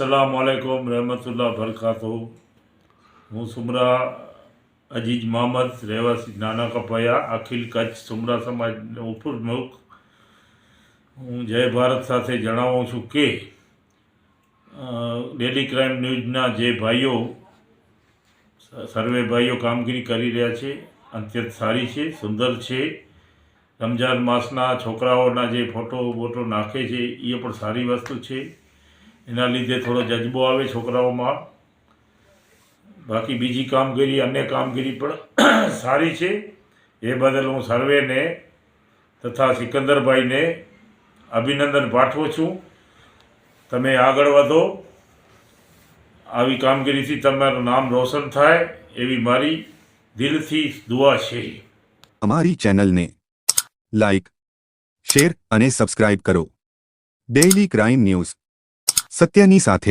अस्सलामुअलैकुम रहमतुल्लाह बरकातहू। हूँ सुमरा अजीज मोहम्मद રહેવાસી નાના કપાયા અખિલ કચ્છ સુમરા સમાજ ઉપપ્રમુખ। હું જય ભારત સાથે જણાવું છું કે ડેલી ક્રાઇમ ન્યૂઝના જે ભાઈઓ સર્વે ભાઈઓ કામગીરી કરી રહ્યા છે અત્યંત સારી છે, સુંદર છે। રમજાન માસના છોકરાઓના જે ફોટો નાખે છે એ પણ સારી વસ્તુ છે। એના લીધે થોડો જજ્બો આવે છોકરાઓમાં। બાકી બીજી કામગીરી અન્ય કામગીરી પણ સારી છે। એ બદલ હું સર્વેને તથા સિકંદરભાઈને અભિનંદન પાઠવું છું। તમે આગળ વધો, આવી કામગીરીથી તમારું નામ રોશન થાય એવી મારી દિલથી દુઆ છે। અમારી ચેનલને લાઇક, શેર અને સબસ્ક્રાઇબ કરો। ડેઇલી ક્રાઇમ ન્યૂઝ સત્યની સાથે।